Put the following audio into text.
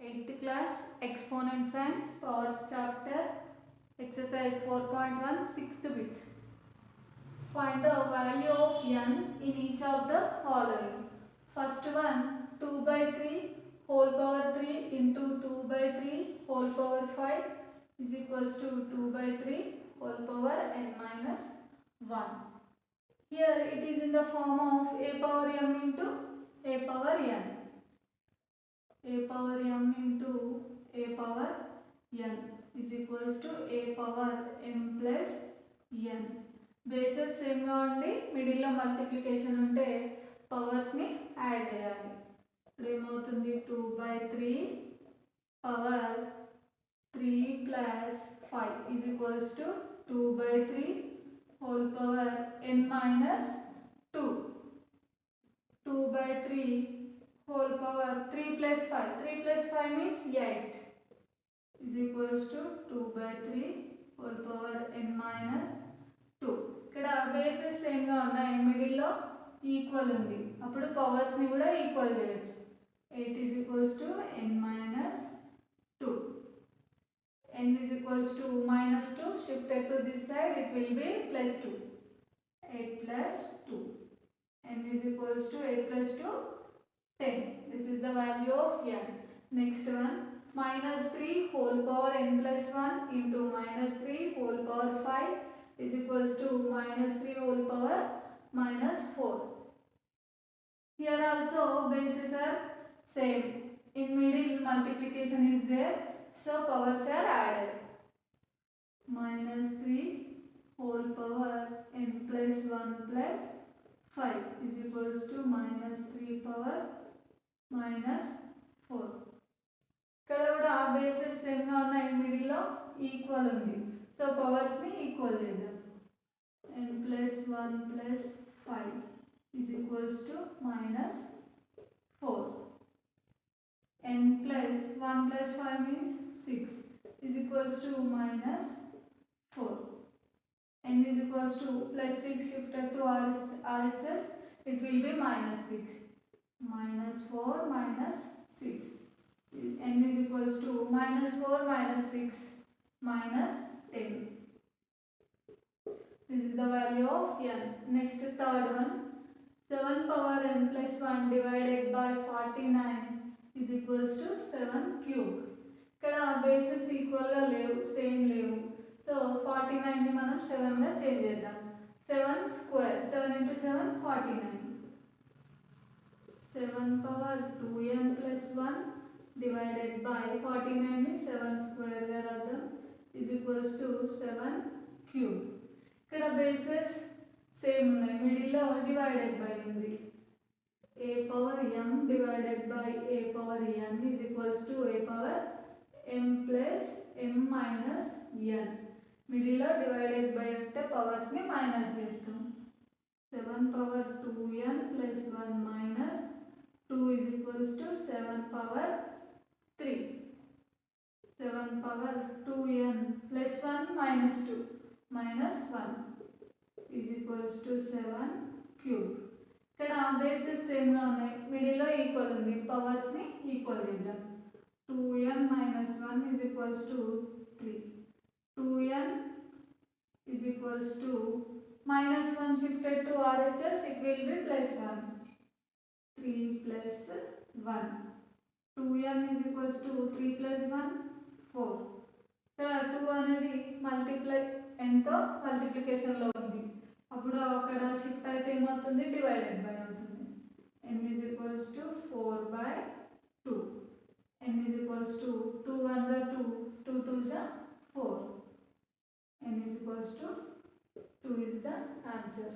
8th class Exponents and Powers chapter exercise 4.1 6th bit. Find the value of n in each of the following. First one 2 by 3 whole power 3 into 2 by 3 whole power 5 is equals to 2 by 3 whole power n minus 1. Here it is in the form of a power m into a power n. A power m into a power n is equals to a power m plus n. Bases సేమ్గా ఉండి మిడిల్లో multiplication ఉంటే పవర్స్ని add చేయాలి. ఇప్పుడు ఏమవుతుంది 2 by 3 power 3 plus 5 is equals to 2 by 3 whole power n minus 2. 2 by 3 whole power 3 plus 5. 3 plus 5 means 8 is equals to 2 by 3 whole power n minus 2. ఇక్కడ bases సేమ్గా ఉన్నాయి, మిడిల్లో ఈక్వల్ ఉంది, అప్పుడు పవర్స్ని కూడా ఈక్వల్ చేయొచ్చు. 8 is equals to n minus 2. n is equals to minus 2 shifted to this side, it will be plus 2. 8 plus 2. n is equals to 8 plus 2 10. This is the value of n. Next one minus 3 whole power n plus 1 into minus 3 whole power 5 is equals to minus 3 whole power minus 4. Here also bases are same. In middle multiplication is there, so powers are added. Minus 3 whole power n plus 1 plus 5 is equals to minus 3 power minus 4. ఇక్కడ కూడా bases సేమ్గా ఉన్నాయి, మిడిల్లో equal ఉంది, so పవర్స్ని equal చేద్దాం. n plus 1 plus 5 is equals to minus 4. n plus 1 plus 5 means 6 is equals to minus 4. n is equals to plus 6 shifted to RHS, it will be minus 6. Minus 4 minus 6. n is equals to minus 4 minus 6 minus 10. This is the value of n. Next third one 7 power n plus 1 divided by 49 is equals to 7 cube. ఇక్కడ bases ఈక్వల్గా లేవు, same లేవు, so 49ని మనం 7గా change చేద్దాం. 7 square, 7 into 7 49. 7 power 2n plus 1 divided by 49 is 7 square గా రాద్దాం is equals to 7 cube. ఇక్కడ bases same ఉన్నాయి, మిడిల్లో డివైడెడ్ బై ఉంది. a power m divided by a power n is equals to a power m plus m minus n. మిడిల్లో divided by అంటే పవర్స్ని minus చేస్తాం. 7 power 2n plus 1 minus 2 is equals to 7 power 3. 7 power 2n plus 1 minus 2 minus 1 is equals to 7 cube. ఇక్కడ bases సేమ్గా ఉన్నాయి, మిడిల్లో equal ఉంది, పవర్స్ని equal చేద్దాం. 2n minus 1 is equals to 3. 2n is equals to minus 1 shifted to RHS, it will be plus 1. 3 plus 1. 2n is equals to 3 plus 1 4. ఇక్కడ 2 అనేది multiply ఎంతో మల్టిప్లికేషన్లో ఉంది, అప్పుడు అక్కడ షిఫ్ట్ అయితే ఏమవుతుంది, డివైడెడ్ బై అవుతుంది. n is equals to 4 by 2. n is equals to 2 1 are 2, 2 2s are 4. n is equals to 2 is the answer.